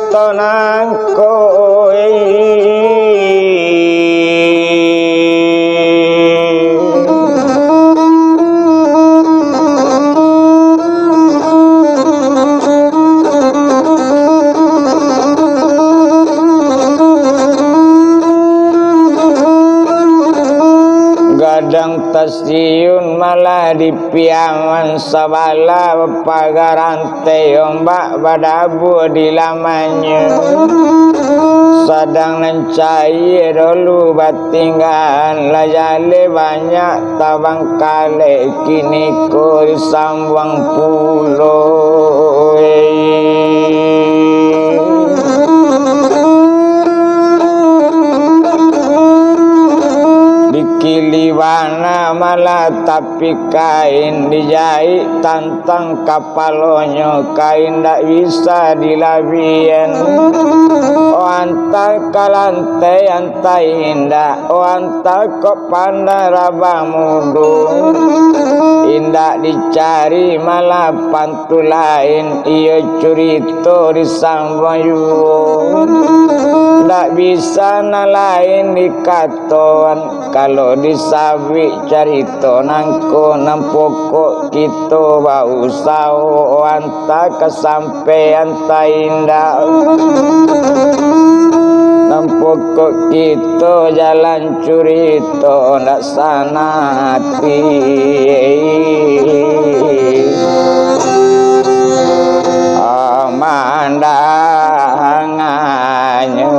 carita nangkoe gadang stasiun malah dipiaman sabala pagarante ombak badabu di lamanya sadang nencai dulu batingan layale banyak tabang kale kini ko sambang pulo Kiliwana malah tapi kain dijahit tantang kapalonyo kain tak bisa dilabian oh antar kalantai antai indah oh antar kok pandai rabang mudung indah dicari malah pantu lain iyo curito disambang yuung tak bisa nalain dikaton kalau disawi carito nangko nampokok kita bau sao anta kesampean ta indah nampokok kita jalan curito ndak sanati amandangannya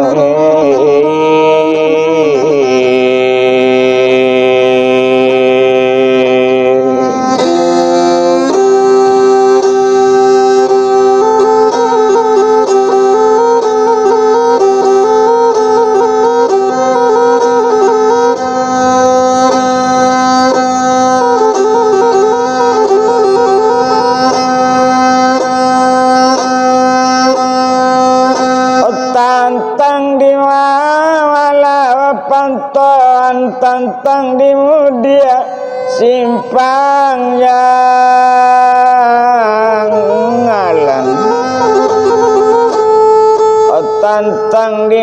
tantang di mudia simpang yang ngalang tantang di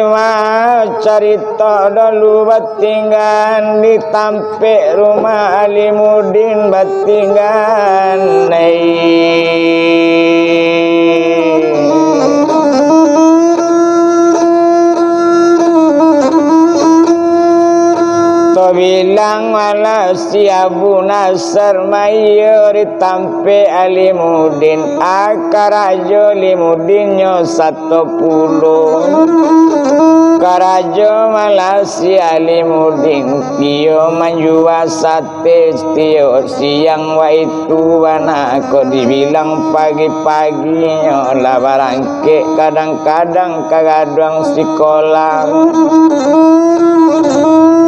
carita dulu batingan ditampe rumah Alimudin batingan bilang malah si Abu Nasr mayor tampe Alimudin akarajo Limudinyo 10 karajo malah si Alimudin tio manjua sate tio siang waitu wana kok dibilang pagi-paginya lah barangke kadang-kadang kagadang sekolah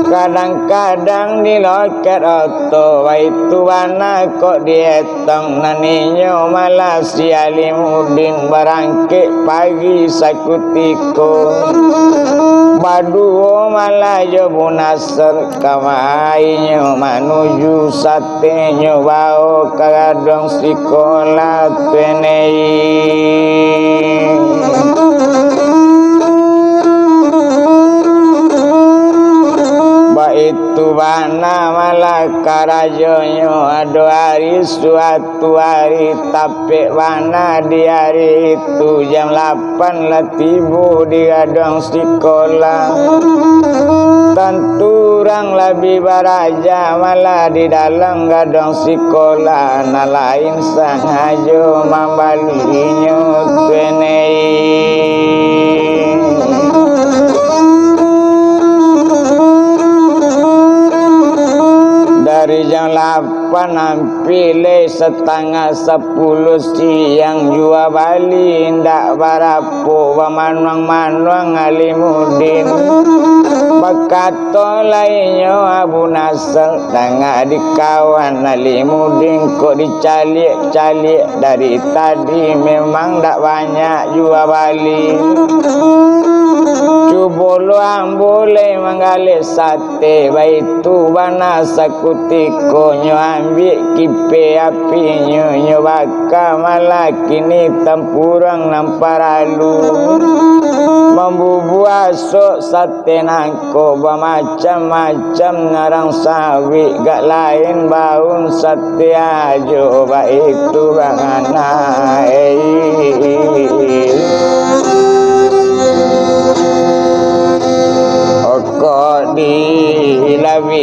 kadang-kadang di loket oto waitu wana kok dietong naninyo malah si Alimudin barangke pagi sakutiko baduo malah Abu Nasr kamainyo manuju satenyo bau kagadong sekolah tenei itu bana malah karajonyo ado hari suatu hari tapi bana di hari itu jam 8 lah tibu di gadang sekolah tentu orang lebih baraja malah di dalam gadang sekolah na lain sangajo mambalinyo tenei dari jam 8 hampir setengah 10 siang jua bali ndak barapo manuang-manuang Alimudin bakato lainyo Abu Nasr tengah dikawan Alimudin kok dicalik-calik dari tadi memang ndak banyak jua bali Cubolo ambole manggale sate baitu bana sakutiko nyo ambil kipe api nyo baka malakini tampurang namparalu membubu asok sate nangko macam-macam narang sawi gak lain baun sate ajo baitu banganai kok dilabilang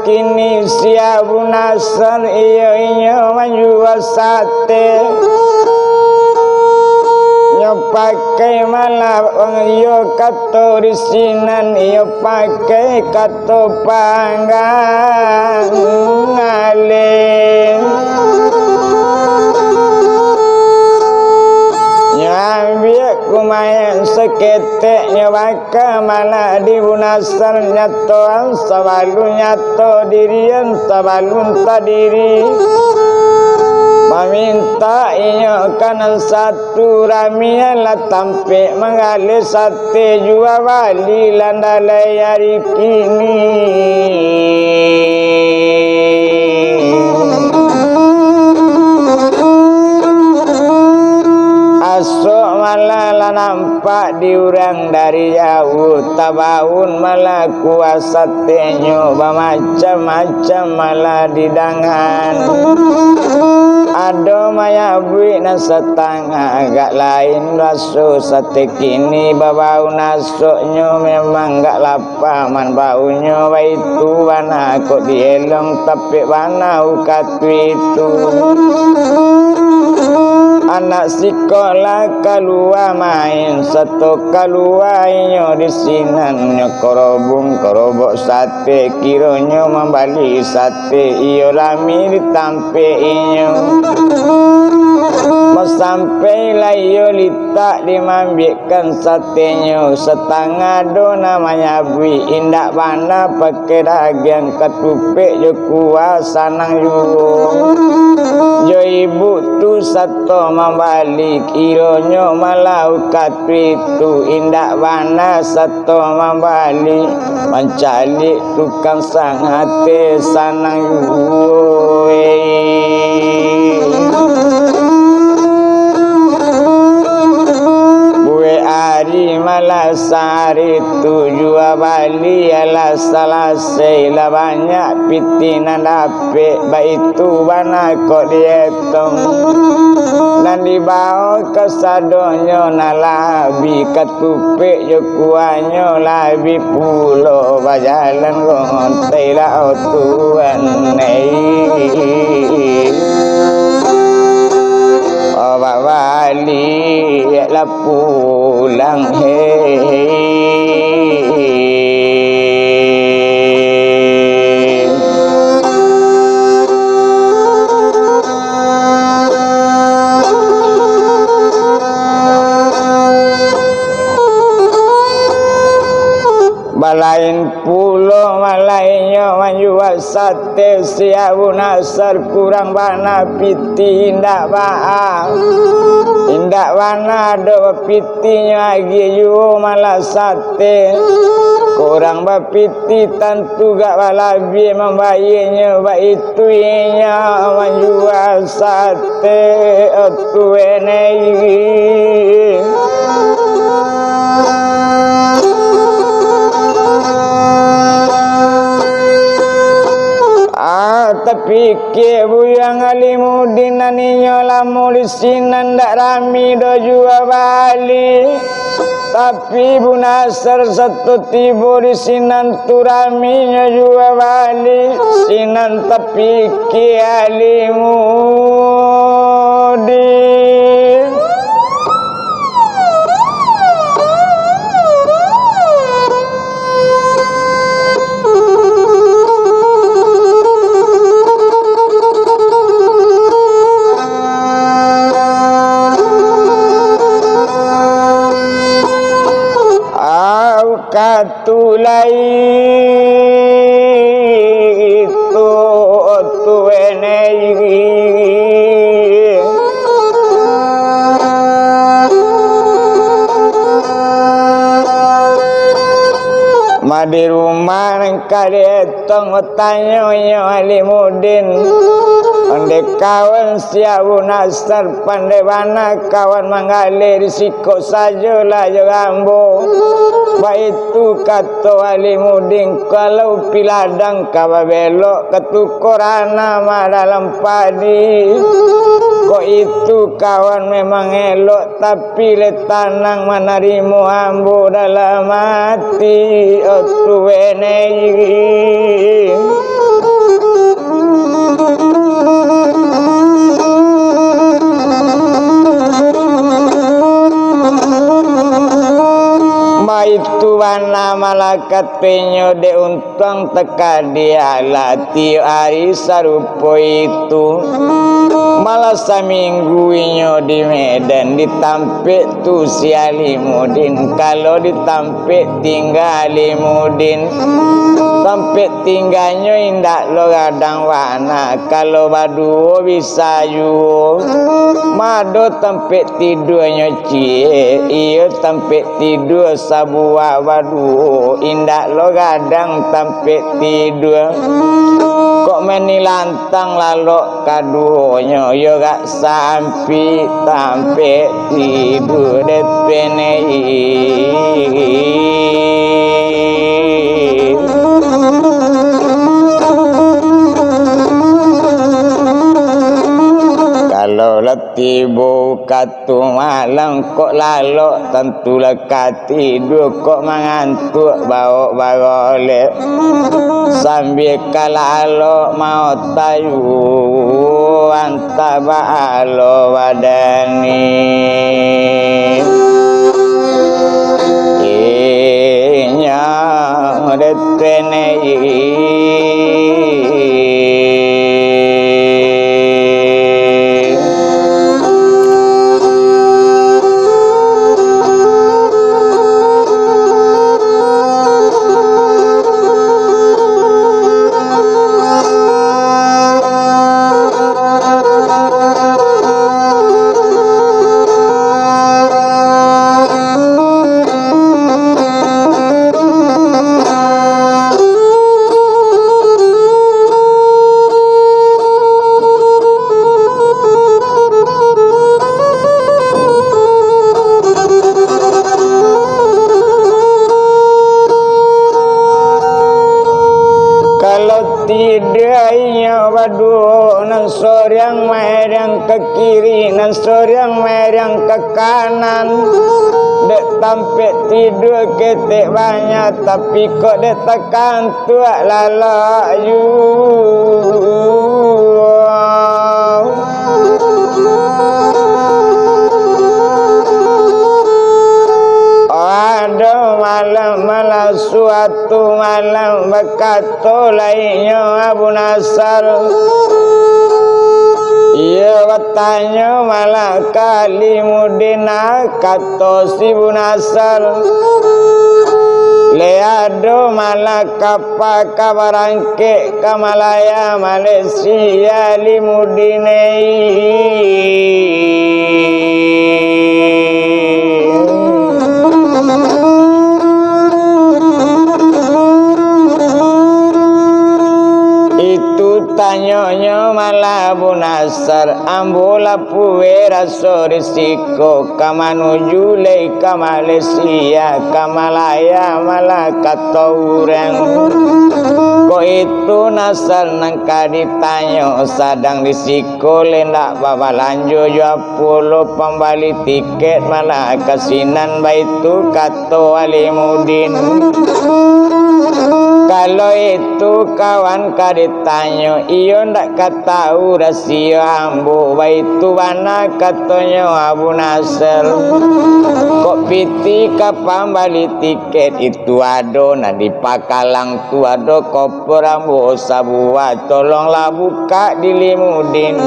kini siabu nasan iyo menjual sate nyo pakai malah iyo kato risinan iyo pakai kato panggang ngalih nyambil kumayan seketek nyabaka malah dibunasar nyato sabalun nyato dirian sabalun tadiri meminta inyo kanan satu ramian lah tampe mengalir sate jua wali landalai hari kini asok malah nampak diurang dari jauh tabaun malah kuasa tenyo macam-macam malah didangan ado maya bui na setengah agak lain rasu sate kini babau nasoknyo memang gak lapa man baunya baitu wana kok dielong tapi wana ukatu itu anak sekolah keluar main satu keluar inyo di sinan nyo korobok sate kironyo membali sate iyo lami ditampe inyo sampai lah iyo litak dimambikan satenya setengah do namanya bui indak bana pakai daging ketupik jo kuah sanang jo ibu tu satu membalik ironyo malau katu itu indak bana satu membalik mencalik tukang sangat sanang hari malah sehari tujuh bali ala selesai lah banyak pitinan dapet baitu bana kok dietong dan dibawa ke sadonyo nalabi ketupik jo kuanyo labi pulo bajalan ngontai lah tuan Bapak wali lah pulang balain pulau malainyo menjual sate siabu nasar kurang bana piti indak bana do pitinya lagi ju malah sate kurang bapiti tentu gak balabi membayinya baitu inya menjual sate tuenei tapi ke buyang alimudin aninyo lamu di sinan dak rami do jua bali tapi bunasar satu tibo di sinan tu raminya jua bali sinan tapi ke alimudin ulai tu enei di rumah kare tong tanyo yo Alimudin ande kawan siabu nasar pandebana kawan manggalir risiko saja lah yo ambo baitu kato Alimudin kalau piladang kawa belok ketukorana mah dalam padi kok itu kawan memang elok tapi letanang manarimu ambo dalam hati tuwene itu wana malakat penyo de untang teka dia lati hari sarupo itu malah saminggu inyo di Medan ditampik tu si Alimudin kalau ditampik tinggal Alimudin tampik tinggalnya indak lo kadang wana kalau baduo bisa yu mado tampik tidurnya cie iyo tampik tidur sabuah baduo indak lo kadang tampik tidur kok menilantang lalu kaduonya yo gak sampai tampik tidur depenei kalau letih buka tu malam kok lalu tentulah tidur kok mengantuk bawa oleh sambil kalalo mau tayu antabalo wadani inya detenei Nansor yang merang ke kiri, nansor yang merang ke kanan. Dek tampik tidur ketik banyak, tapi kok dek tekan tuak lalayu. Malam suatu malam berkata lainnya Abu Nasar ia bertanya malah Alimudin kata si Abu Nasar leado malah kapal kabarangke ke Malaya Malaysia Alimudin tanyanya malah Abu Nasar ambola puwe raso risiko kamanuju lei ke Malaysia ke Malaya malah kata orang kok itu Nasar nangka ditanya sadang risiko lendak bawa lanjut jua puluh pembali tiket malah kasinan baitu kata Alimudin kalau itu kawan kaditanya iyo ndak katahu rahasia ambo baitu mana katanya Abu Nasar kok piti kapan bali tiket itu ado na di pakalang tu ado kopor ambo sabuah tolonglah buka di Alimudin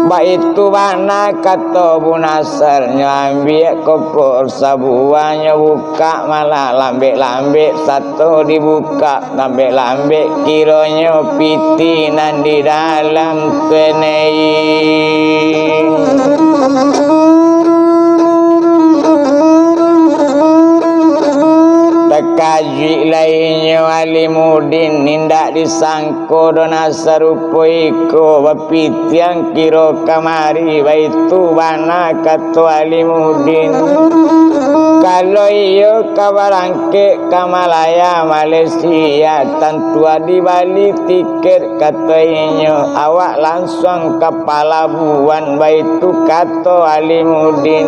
Baitu bana kata bunasar nyambil kopor sabuanya buka malah lambek-lambek satu dibuka lambek-lambek kiranya pitinan di dalam kenei kaji lainnya walimudin nindak disangko dona serupa iko bapitiang kiro kamari baitu bana katu walimudin kalau iyo kabarangke kamalaya Malaysia tentu di Bali tiket katanya awak langsung ke Palabuan baitu katu walimudin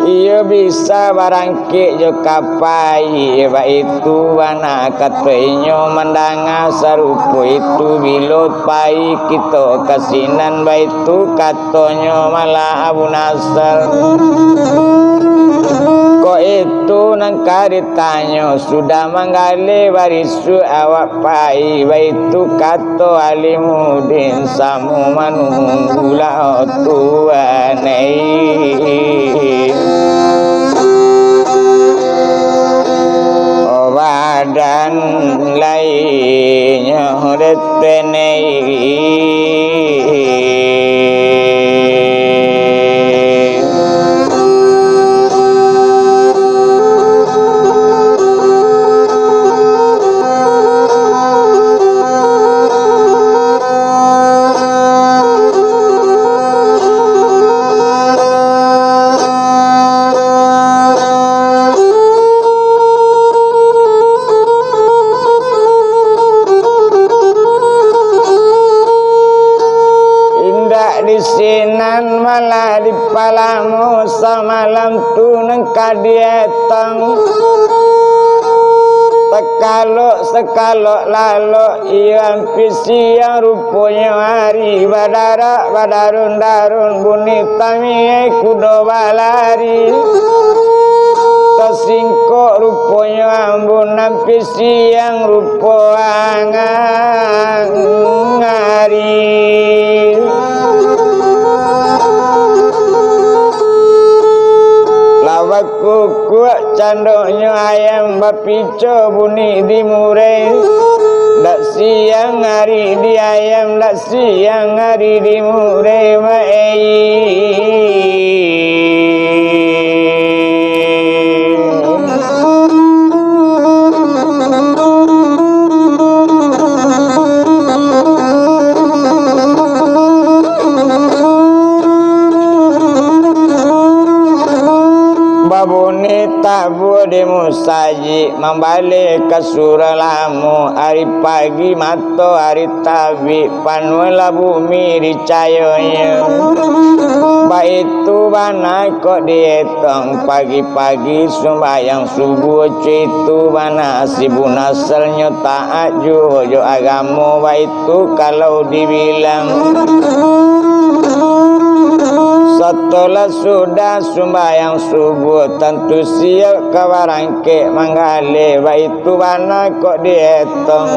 iyo bisa barangke jo kapai itu wana katanya mendanga sarupo itu bilot pai kita kasinan baitu katanya malah Abu Nasr kok itu nangka ditanya sudah menggali barisu awak pai baitu kato Alimudin samu manunggula tuanai badan lainnya retenei sinan malah di palamu samalam tu nengka dietang sekalok lalu ian pisi yang rupanya hari badarun darun bunita miye kudo balari tersingkok rupanya ambunan pisi yang rupa ngari kukuak candoknya ayam bapico bunyi di murai dak siang hari di ayam dak siang hari di murai maei tabu di musaji membalik ke suralamu hari pagi mato hari tabi panwala bumi dicayanya baitu bana kok dietong pagi-pagi sembahyang subuh itu bana si bunaselnya taat jo agama baitu kalau dibilang setelah sudah sembahyang subuh tentu siap kawarangke manggale baitu bana kok dietong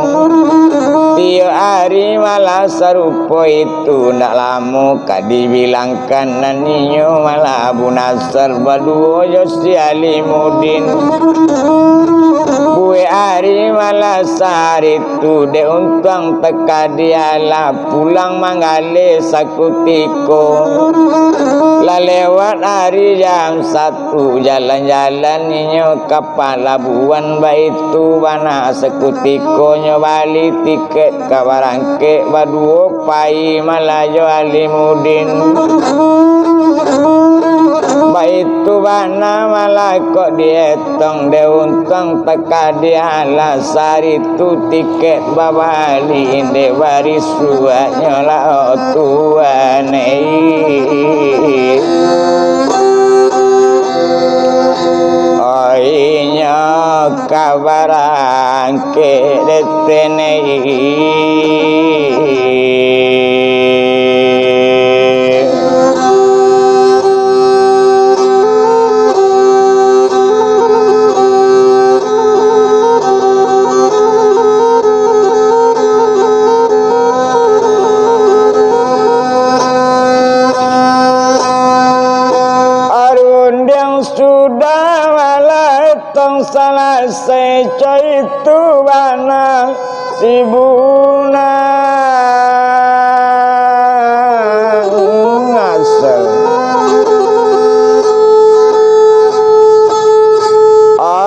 tiap hari malah serupa itu ndak lama kak dibilangkan naninya malah Abu Nasr berdua Josi Alimudin kue hari malah sehari itu de untang teka dialah pulang manggale sakutiko lah lewat hari jam 1 jalan-jalan ninyo ke Palabuan baitu bana sekutikonya bali tiket kabarangke baduo pai malajo Alimudin baitu bana malah kok dietong de untang teka dialah sari tu tiket babali inde baris suanya la tuane oinya kabarangke detenei sibuna ngasal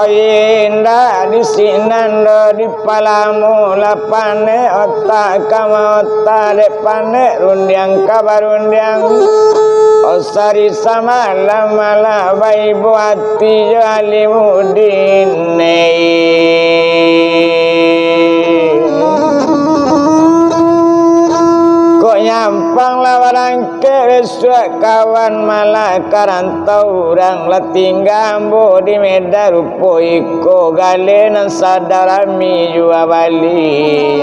indah di sinando di palamu lapane otak kama otak depane rundiang kabarundiang osari sama lama bayi buati jo alimudin nyampang lawarang keresua kawan malah karantau orang latinggambo di Medan rupo iko galenan sadarami jua bali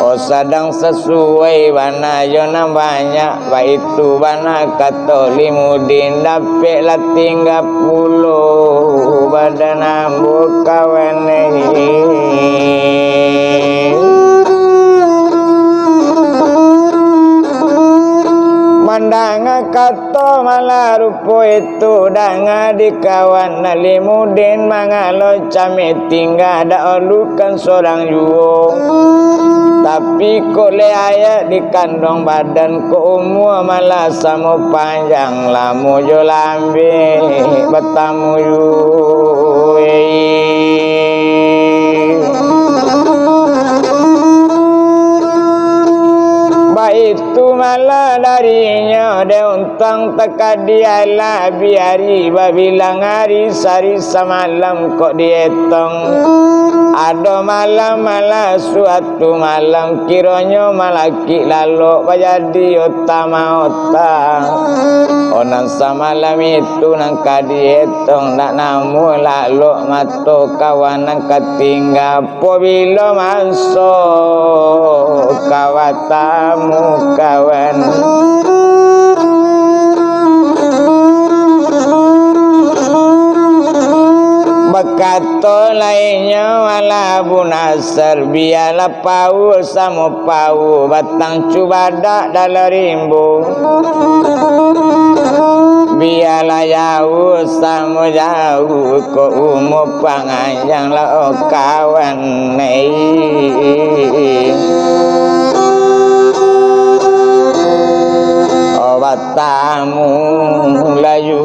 oh sadang sesuai bana jona banyak baitu bana katolimudin dapet latingga pulau badan ambo kawan mandanga kato malah rupo itu danga di kawan nalimudin mangalo came tinggal ada olukan seorang juo tapi kole ayat di kandung badan ko umur malah samo panjang lamu jo lambe betamu yu itu malah darinya deuntang teka dialah biari babilang hari sari semalam kok dietong ada malam malah suatu malam kiranya malaki lalu jadi utama utang onang semalam itu nangka dietong nak namu lalu mato kawan nangka tinggal po bila masuk kawatamu kawan bekato lainnya wala bunasar biala pau sama pau batang cubada dalam rimbu biala jauh sama jauh ko umur panganjang lah kawan batamu layu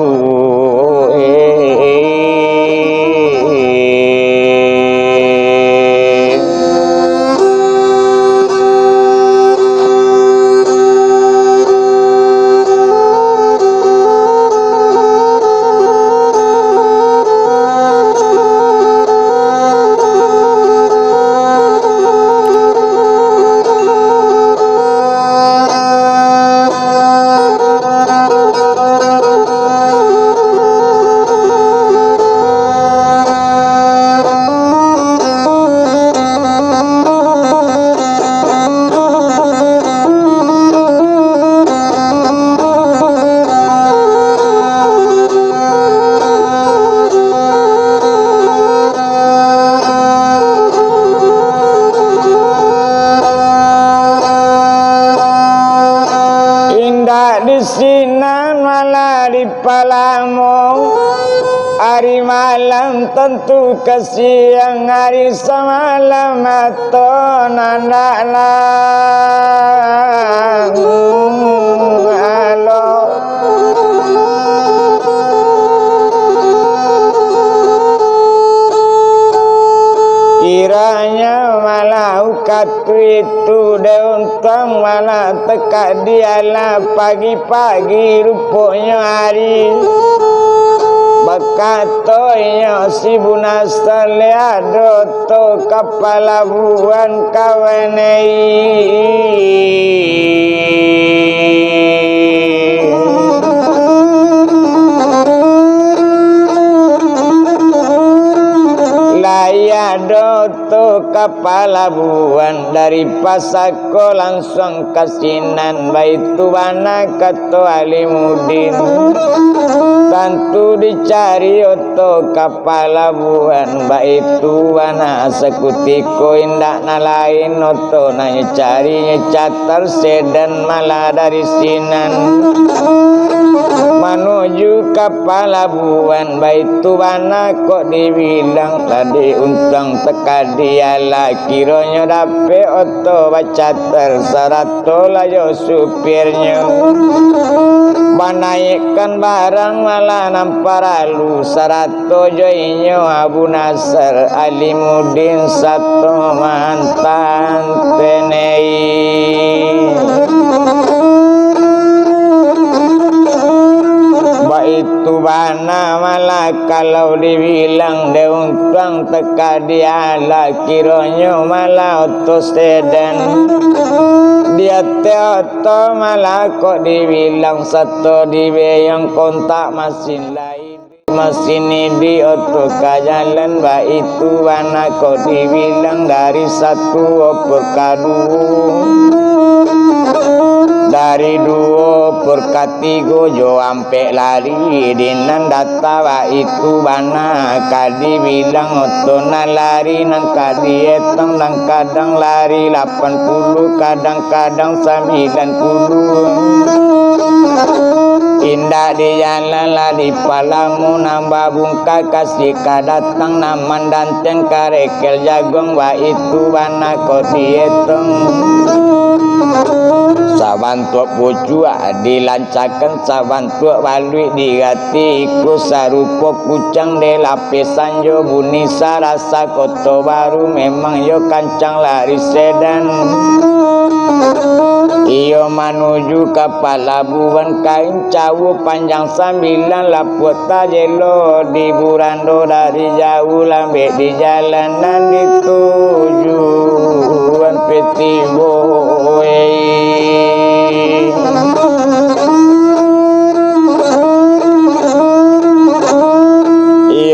sinan malah di palamu hari malam tentu kesiang hari semalam atau nandalang halo kiranya malah ukatu itu deuntang malah teka dialah pagi-pagi rupanya hari bakatonya si bunasta leado to kepala buan kawenei doto kepala buan dari pasako langsung kasinan baitu bana kato alimudin tentu dicari oto kepala buan baitu bana sekutiko indak nalain oto nanya cari nyecatar sedan malah dari sinan Menuju ke pelabuhan Baitubana kok dibilang tadi untung teka dia lah kiranya dapat oto baca terserato layo supirnya menaikkan barang malah namparalu serato joinyo Abu Nasr Alimuddin satu mantan TNI itu bana malah kalau dibilang deungtang teka dia lah kiranya malah auto sedan dia teoto malah kok dibilang satu dibayang kontak mesin lain mesin di auto ke jalan itu bana kok dibilang dari satu opor kadung dari dua perkatigo jo ampe lari dinan data wa itu bana kadi bilang otona lari nang kadi etang nang kadang lari 80 kadang-kadang 90 indah di jalan lah di palamu nambah bungka kasih kadatang naman danteng karekel jagong wa itu bana kok dietong sabantuk pucua dilancakan sabantuk balui digati iku sarupo kucang de lapisan jo buni sarasa koto baru memang yo kancang lari sedan iyo menuju ke pelabuhan kain cawu panjang 9 laput tajelo di burando dari jauh lambe di jalanan ditujuan petiboy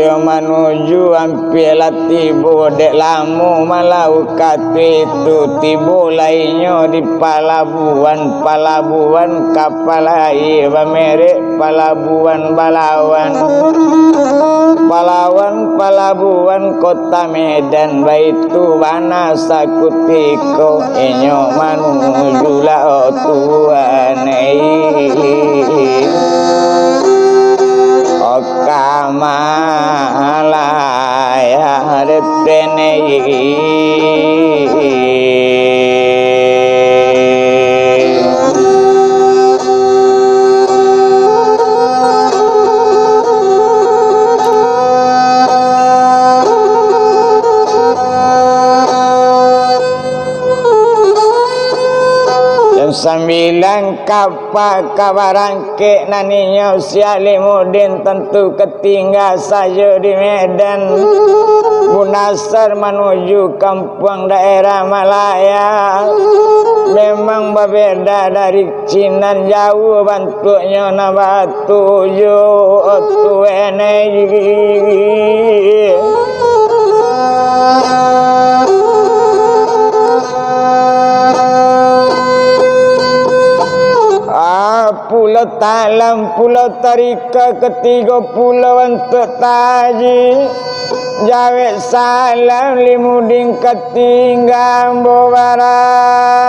iyo menuju ampilah tibo dek lamu malau katu itu tibo lainnya di pelabuhan kapal air merek pelabuhan pelabuhan kota Medan baitu bana sakutiko enyo menuju lao tuan Kamalaya Retene Sembilan kapal kabarangke naninya usia Alimuddin tentu ketinggal saja di Medan Abu Nasr menuju kampung daerah Malaya memang berbeda dari Cina jauh bentuknya nama tujuh pulau Talam, pulau Tarika, ketiga pulau untuk taji Jawet salam Alimuddin ketinggal barangke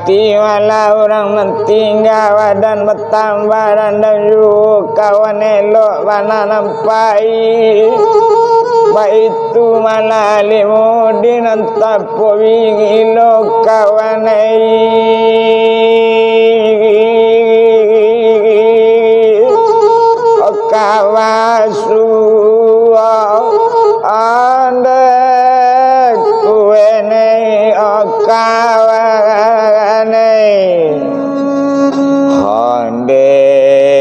hati walau orang mentinggal dan bertambah dan juga kawan elok mana nampai itu malah Alimuddin entah powing kawan kawasu anda kuene kawan honde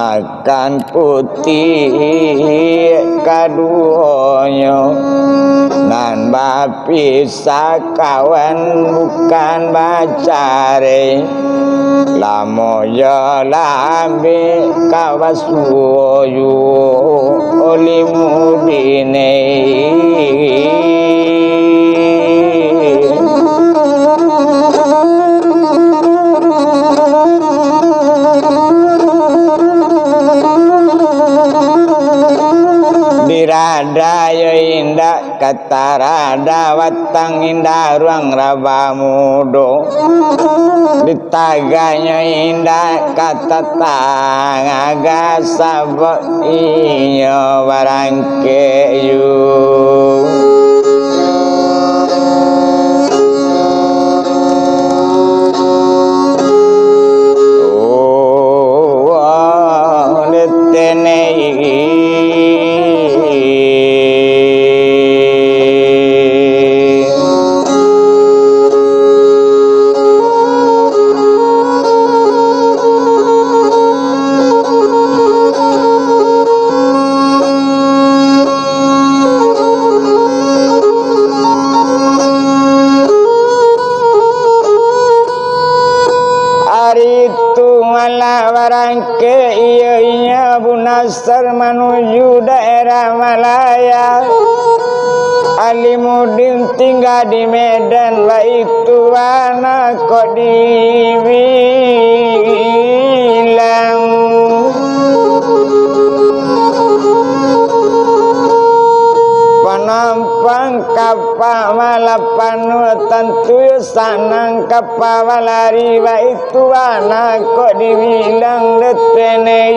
makan putih kaduanya nan bapisa kawan bukan bacare lamoya lambe kawasuyo olimudine Diradaya indah katarada watang indah ruang rabamudo ditaganya indah kata tangaga sabak iyo barangke yu barangke iya bunasar menuju daerah Malaya Alimudin tinggal di Medan itu anak kok dibilang panampang kapal malapanu tentu sanang kapal lari itu anak kok dibilang detenei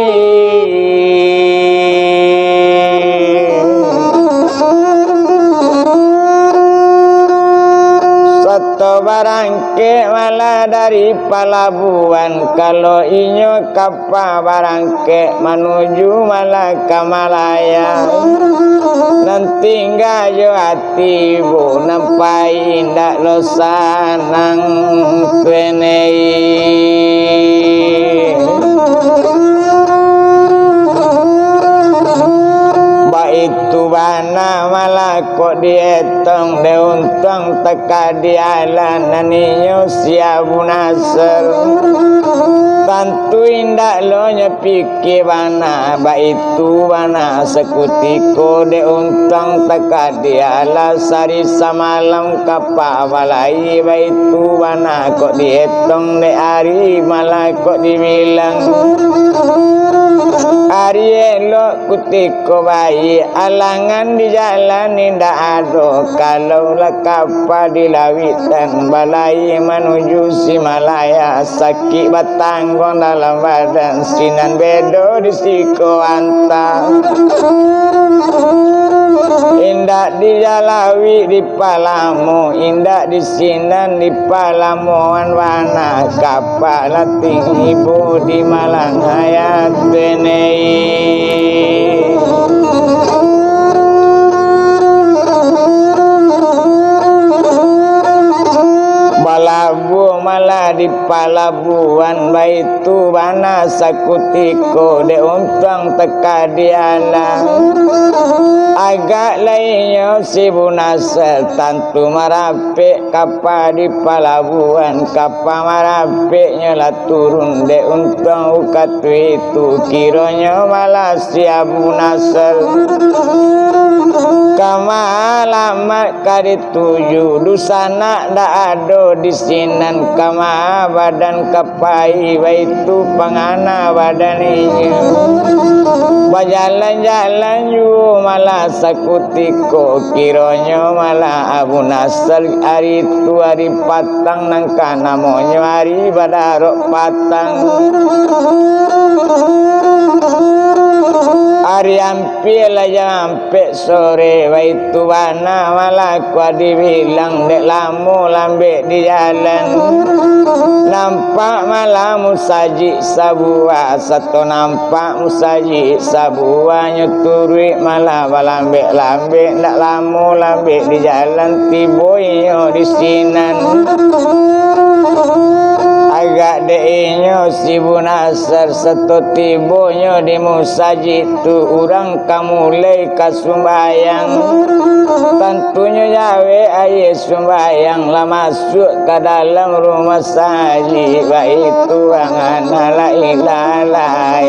satu barangke malah dari pelabuhan kalau inyo kapal barangke menuju malah ke Malaya nanti enggak yo hati bu nampai ndak lo sanang tenei itu bana malah kok dietong deuntong teka dialan naniyo siabu nasr tantu indak lo nyepike bana itu bana sekutiko deuntong teka diala sari samalam kapa walai itu bana kok dietong de ari malah kok dibilang Arielo kutiko bayi alangan di jalan indah ado kalau kapal di lawitan balai menuju si Malaya sakit batanggon dalam badan sinan bedo di siko anta indah di jalawi di palamu indah di sinan di palamuan wana kapal lating ibu di Malang hayat benei balabu malah di palabuan baitu bana sakutiko de untang teka diala agak lainnya si bunasel tantu marape kapal di palabuan kapal marapenya lah turun de untang ukatu itu kiranya malah si bunasel kamalamat kari tuju dusana dak ado di sinan kama badan kapai itu pangana badan ini bajalan-jalan yu malah sakutiko kironyo malah Abu Nasr hari itu hari patang nangka namonyo hari badarok patang hari hampir aja sampai sore waitu bana malah kuat dibilang dek lamu lambe di jalan nampak malah musaji sabua satu nampak musaji sabua nyuturi malah balambe-lambe ndak lamu lambe di jalan tiboyo di sinan agak deinyo si Bunasar satu tibonyo di musaji tu urang kamulai kasumbayang tentunya yawe aye sumbayang lah masuk ke dalam rumah saji baik tuangan la ilaha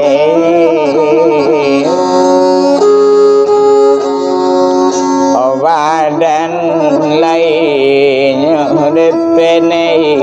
badan lainnya depenei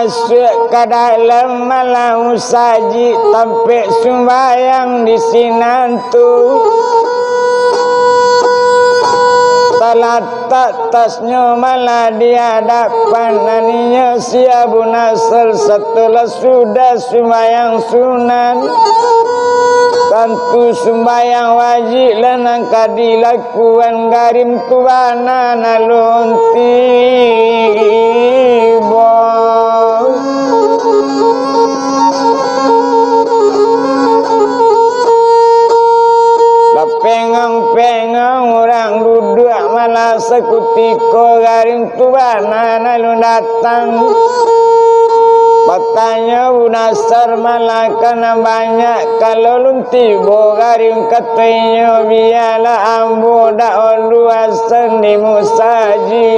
masuk ke dalam malam saji sampai sembahyang di sinantu talatak tasnya malah di hadapan naninya si Abu Nasr setelah sudah sembahyang sunan tentu sembahyang wajib lan kadilakuan garim tuana nalunti pengang orang duduk malah sekutiko garing tuana lalu datang bertanya Bunasar malah kena banyak kalau luntibo garing katanya biarlah ambo dak luasan di musaji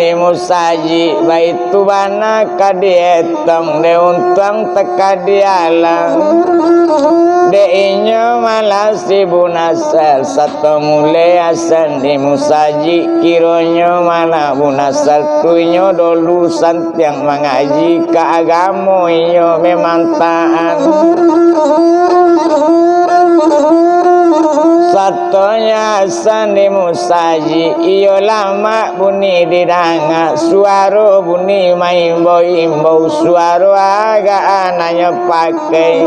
di musaji baitu bana kadietong de untang tekadialang de inyo malah si Bunasar satu mulai asan di musaji kironyo malah Bunasar tuinyo dulu santiang mengaji ke agamo inyo memang taat satunya asan di musaji iyo lama bunyi didanga suara bunyi maimbo-imbo suara agak anaknya pakai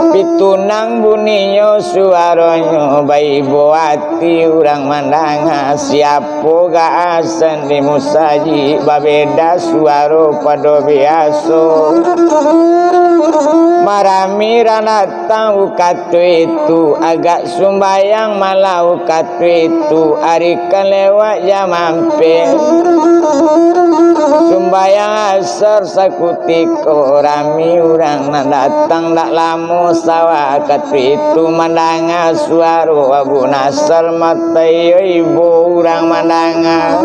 pitunang bunyinya suaranya baibo hati orang mandanga siapa gak asan di musaji babeda suara pada biasa marami rana tahu katu itu agak sumbayang malah katu itu arikan lewat jam hampir sumbayang asar sakutiko rami orang nak datang tak lama sawah katu itu mandanga suara Abu Nasr matai ibu orang mandanga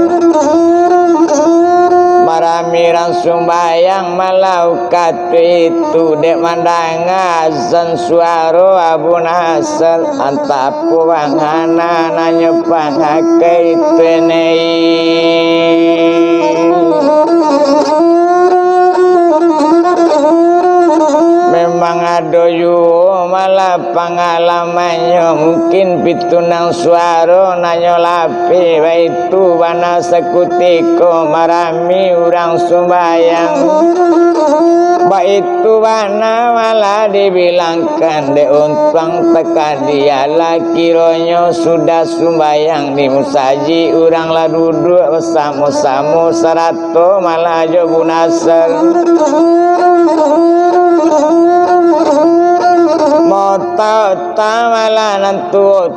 maramiran sumbayang malau katu itu dek mandanga azan suara Abu Nasr antapu wangana nanya pangakai tenei memang ada yo malah pengalamannya mungkin pitunang suara nanya lapi baitu bana sekutiko marami orang sumbayang baitu bana malah dibilangkan de untang teka dialah kironyo sudah sumbayang di musaji orang lah duduk bersama-sama serato malah jo Bunasar malah nantu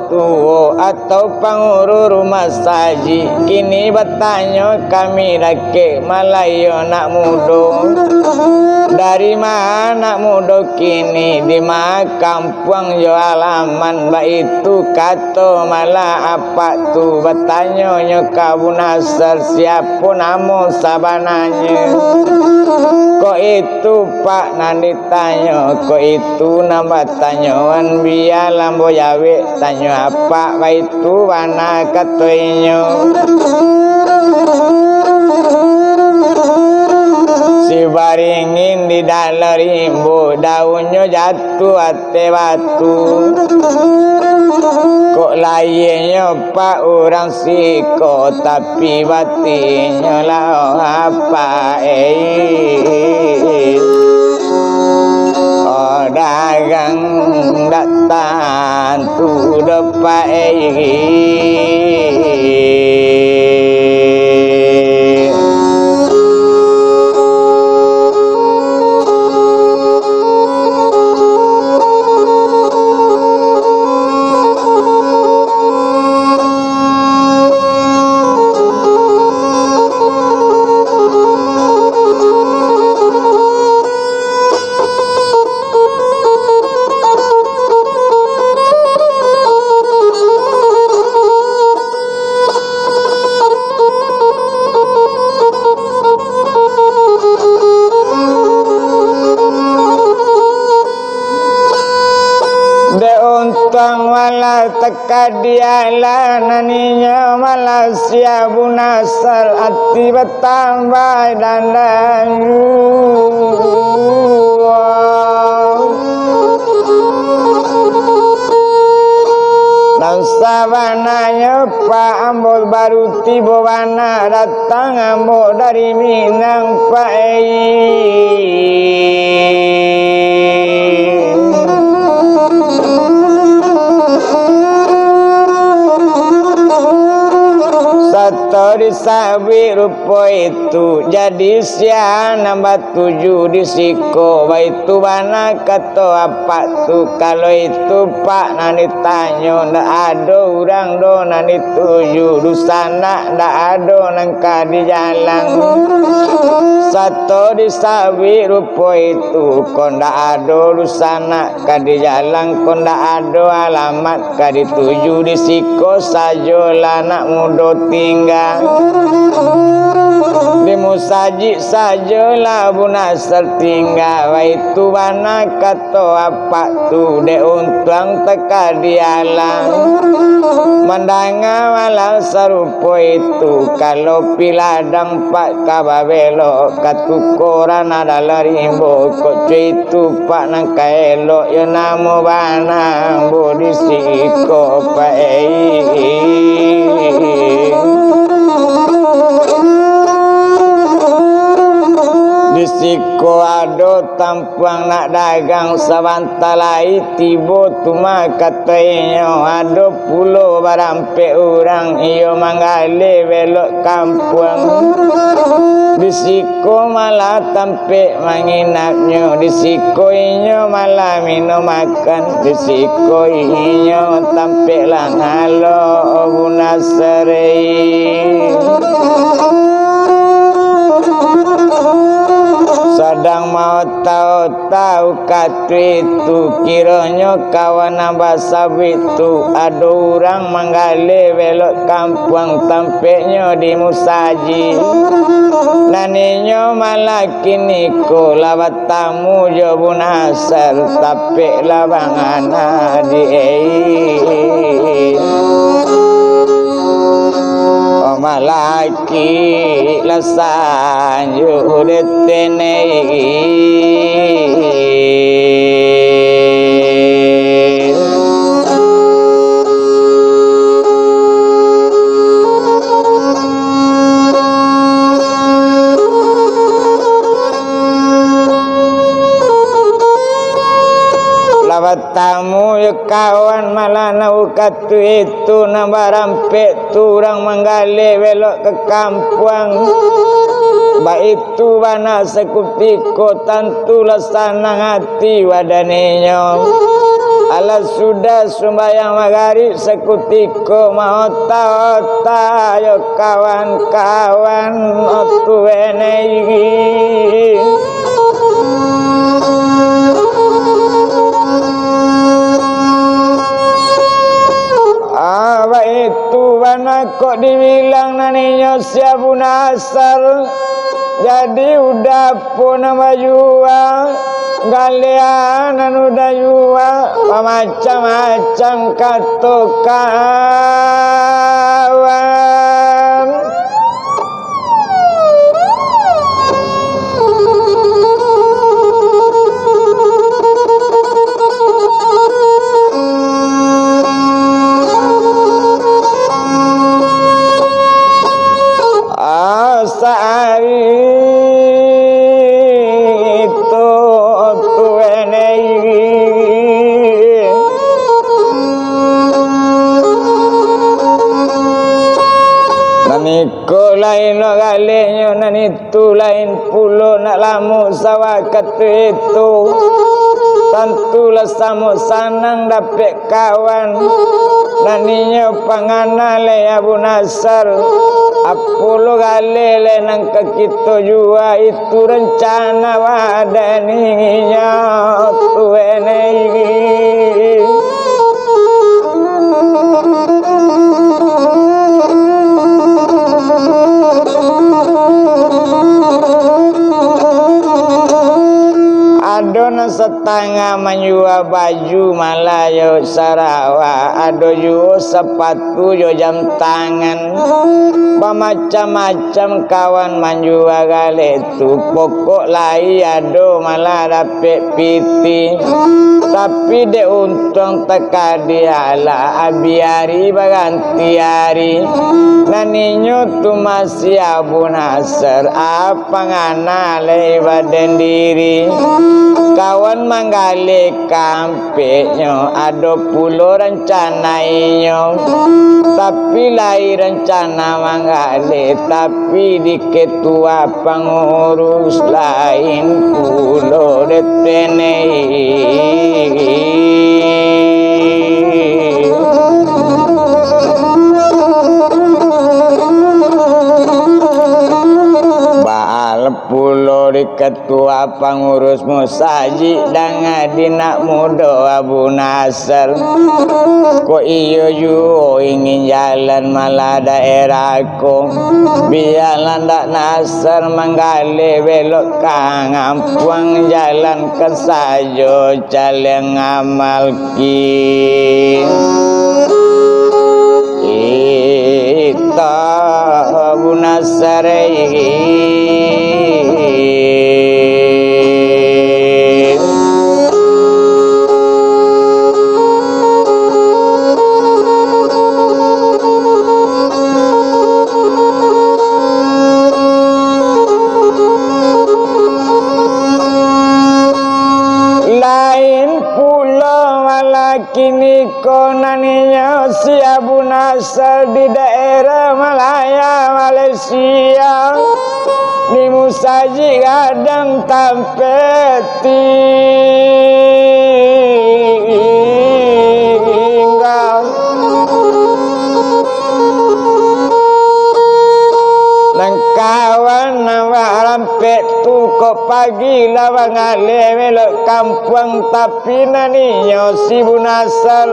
atau pengurus rumah saji kini bertanya kami rakyat Malayo nak mudo dari mana mudo kini di mana kampung jo alaman itu kata malah apa tu bertanya nyoka Bunasar siapa nama sabananya kok itu Pak nanti tanya kok itu nama tanyaan biar lambo yawe tanya apa baitu wana katoinyo Si baringin di dalam rimbo daunnya jatuh ate batu. Kok lainnya pak orang siko tapi batinnya lah apa oh dagang datang tu depan Untang wala teka dialah naninya Malaysia bunasal hati bertambah dan dan sabananya Pak Ambo baru tiba wana datang Ambo dari Minang Pak Satu disabi rupa itu jadi siang nambah 7 disiko itu mana kata apa tu kalau itu pak nani tanyo ndak ada orang do nani 7 dusana ndak ada nangka di jalan satu disabi rupa itu kon ndak ada dusana ka di jalan kon ndak ada alamat ka di 7 disiko saja anak muda tinggal di musaji sajalah bunasar tinggal itu mana kata apa tu de untang teka dialang mandanga walau serupa itu kalau piladang pak kababelo katukoran adalah rimbo kok itu pak nangka elok ya namo banang bodisiko pak Disiko ado tampang nak dagang sabantalai tibo tuma katanya ado pulau barampe orang iyo manggale belok kampung disiko malah tampe manginapnya disiko inyo malah minum makan disiko inyo tampe lang halo bunasari sedang mau tahu katu itu kiranya kawan nambah sabitu ada orang manggale belok kampung tampeknya di musaji naninya malah kini ko lawat tamu jabun asar tapek labangan di malaki lasanju detene tamu ya kawan malah nau katu itu nambah rampe turang manggale belok ke kampung baik itu bana sekutiko tantu lasanang hati wadaninya ala sudah sembahyang maghrib sekutiko mau ta ya kawan-kawan otu enegi itu mana kok dibilang naninya siapu nasar jadi udah pun nama jual galian udah jual macam-macam kata kawan niko lain lo galenya nan itu lain pulo nak lamu sawakat itu tentulah samu sanang dapat kawan naninya panganale Abu Nasr apolo galele nang kita jua itu rencana wadaninya tuene adona setengah menjual baju Malayo Sarawak ado juga sepatu jo jam tangan macam-macam kawan menjual gale tu pokok lai ado malah dapat piti tapi de untung teka dia lah abiari baganti hari naninyo tu masih Abu Nasr apa ngana le badan diri kawan manggale kampenya ada pulau rencananya tapi lain rencana manggale tapi di ketua pengurus lain pulau detenei pulau di ketua pengurus musaji dan adinak muda Abu Nasr kok iyo ju ingin jalan malah daerahku biarlah ndak Nasr menggali belok kangampuang jalankan saja jalan amal ki kita Abu Nasr kini konaninya si Abu Nasr di daerah Malaya Malaysia di musaji kadang tampeti nang kawan rampek tu kok pagi lawang ale melok kampung tapi naninya si Abu Nasr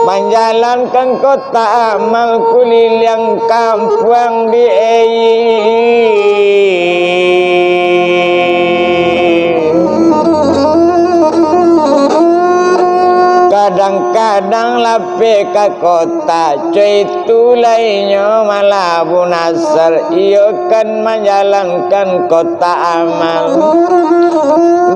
menjalankan kota amal kulilang kampung di kadang-kadang lape ke kota cuy itu lainnya malah Abu Nasr iyo kan menjalankan kota amal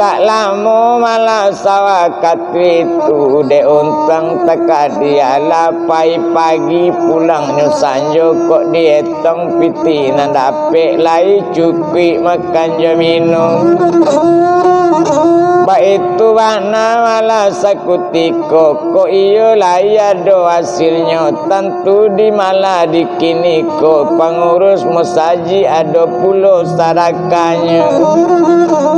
tak lama malah sawakat itu de untang teka dia lapai pagi pulangnya sanjo kok dietong piti nan dapet lai cukup makan je minum itu mana malah sakutiko kok iyo lai ado hasilnya tentu di malah di kini kok pengurus musaji ado pulau sarakanya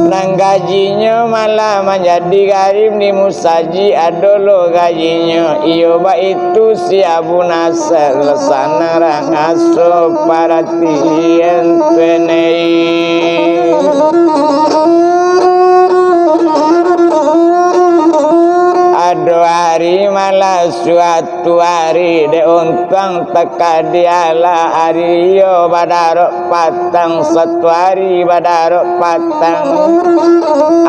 nang gajinya malah menjadi garib di musaji ado lo gajinya iyo itu si Abu Nasr lesana rangaso para tien penei ado hari malah suatu hari de untang teka dialah hari yo badarok patang satu hari badarok patang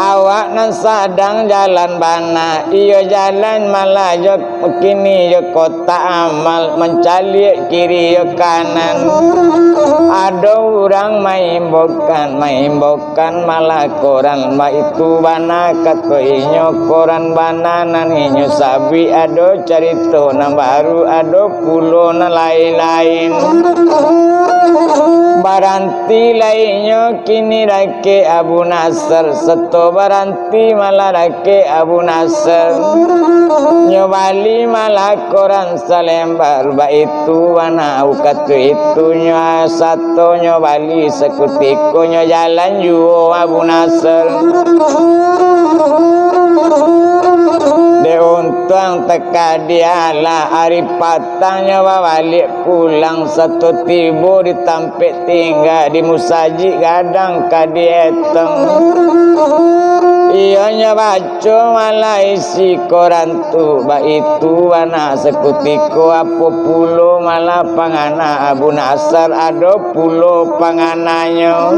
awak nan sadang jalan bana iyo jalan malah yo kini yo kota amal mencalik kiri yo kanan ada orang maimbokan malah koran ma itu bana katoinyo koran bana inyo sabi ado carita na baru ado pulo na lain-lain baranti lainnya kini rake Abu Nasr seto baranti malah rake Abu Nasr nyobali malah koran salembar baitu wana ukatu itu nyo satu nyobali sekutiko nyo jalan juo Abu Nasr Untung teka dialah hari patangnya balik pulang satu tibu ditampik tinggal di musaji gadang kadieteng ianya baca malah isi koran tu baitu anak sekutiko apa pulo malah pangana Abu Nasr ada pulo pangananya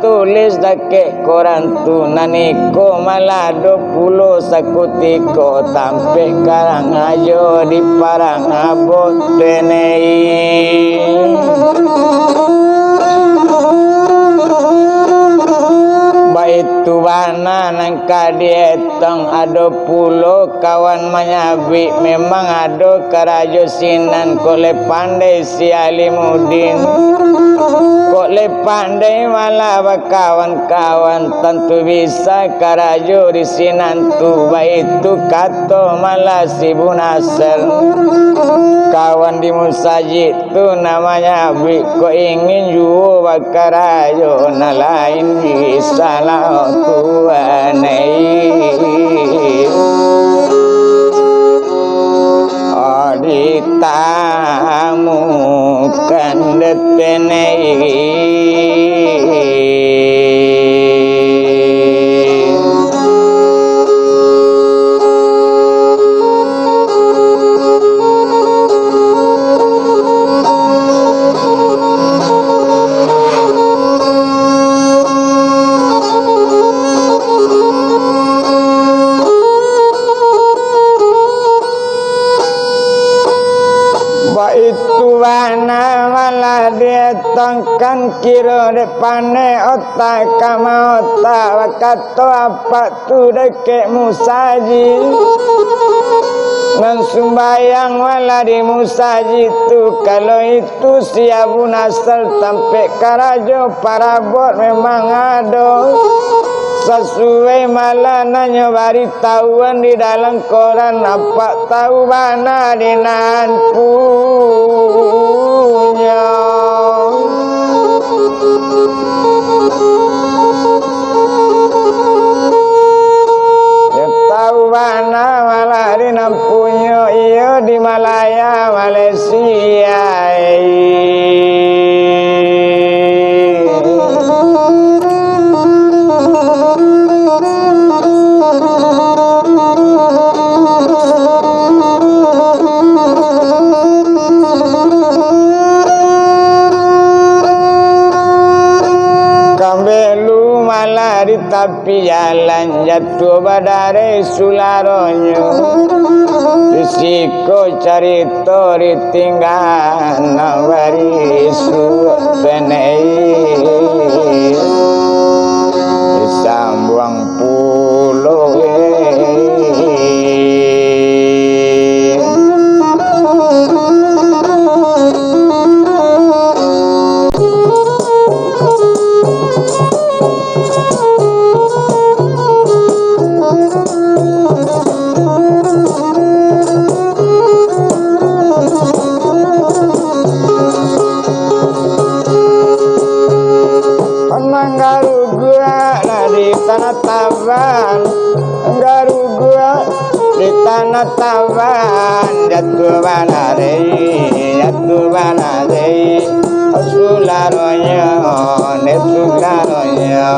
tulis dake koran tu naniko malah 20 sakutiko tampe karang ayo di parang abot denei baitu bana nang kadietong ada pulo kawan menyabi memang ada karajo sinan kole pandai si Alimuddin kok le pandai malah kawan-kawan tentu bisa karajo di sinantu baitu kato malah si Bu Nasr kawan di musajid tu namanya Abi kok ingin juga karajo na lain bisa lah tuanai ditamu kan detenei tangkan kira depane otak kama otak wakato apa tu deke musaji nan sumbayang wala di musaji tu kalau itu si Abu Nasr sampai karajo parabot memang ada sesuai malah nanya bari tahuan di dalam koran apa tahu mana dinan punya ya tahu mana malah dinan punya iya di Malaya Malaysia tapi jalan jatuh badare sularonyo risiko carito ditinggal nawari suwenei disambuang pulo Taban jatuh banadei sularonyo nesularonyo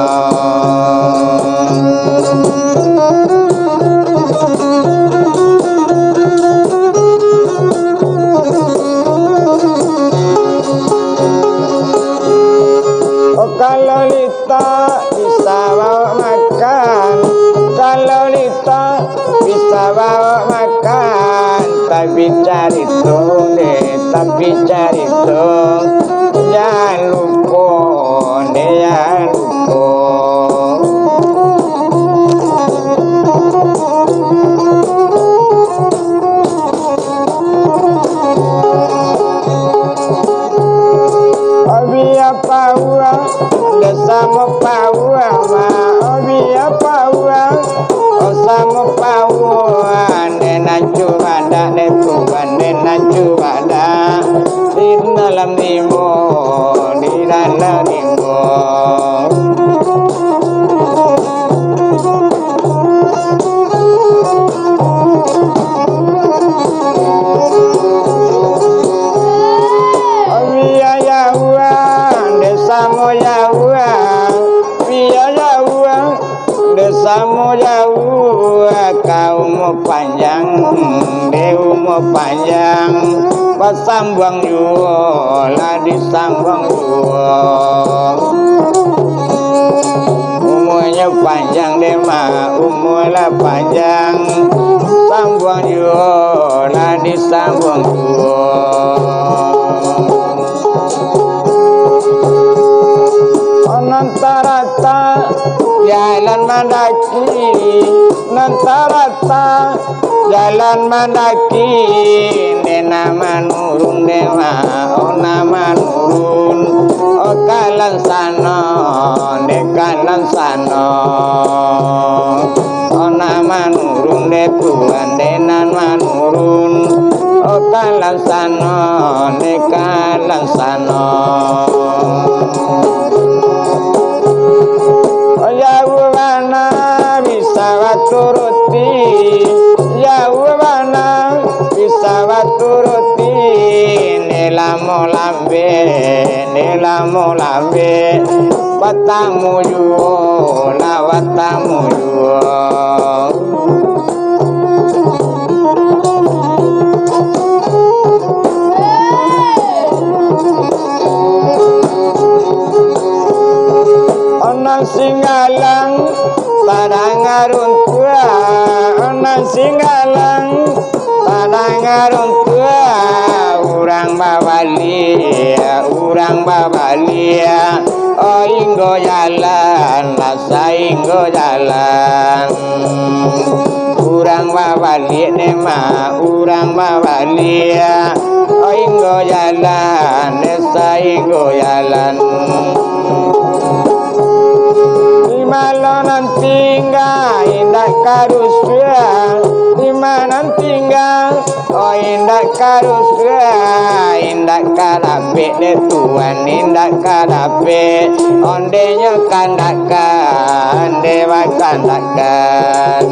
kalau lita bisa bawa makan kalau lita bisa bawa makan tapi cari tuh tapi cari tuh jangan lupa jangan lupa panjang pasambang yuo lah disambang yuo umurnya panjang dema umurnya panjang sambang yuo lah disambang yuo nantarata jalan mandaki nantarata jalan mandaki dena manurun dewa ona manurun o kalan sano de kalan sano ona manurun de tuan denan manurun o kalan sano de kalan sano Yawana bisa waturuti Yawana bisa waturuti Nelamu lambe Watamu yuo la watamu yuo Onang singalang padangarun tua Onang singalang padangarun tua Urang babalia Oh inggo jalan Lasa inggo jalan Urang babalia nema Urang babalia Oh inggo jalan Lasa inggo jalan Dimana tinggal indah karusya Dimana tinggal oh indah karusya Indah karape de tuan indah karape Ondenya kandakan dewa kandakan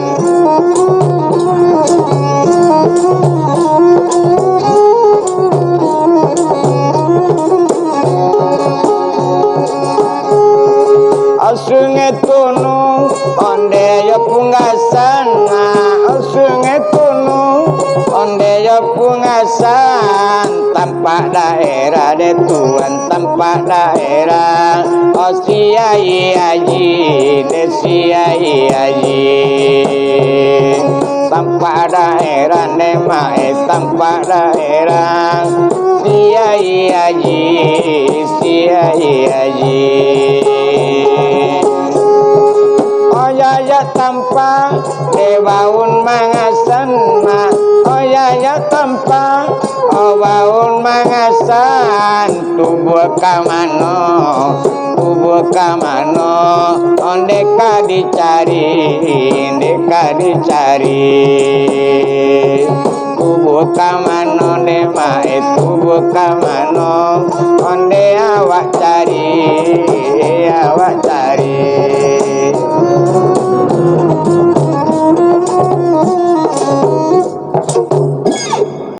Sungai Tunung onde ya pungasan Sungai Tunung onde ya pungasan Tampak daerah de tuan tampak daerah Oh siai aji de siai aji Tampak daerah de mae tampak daerah Siai aji siai aji Oyaya tampa dewaun mangasan ma Oyaya tampa dewaun mangasan tubuh kamano ondeka dicari tubuh kamano dema tubuh kamano onde awak cari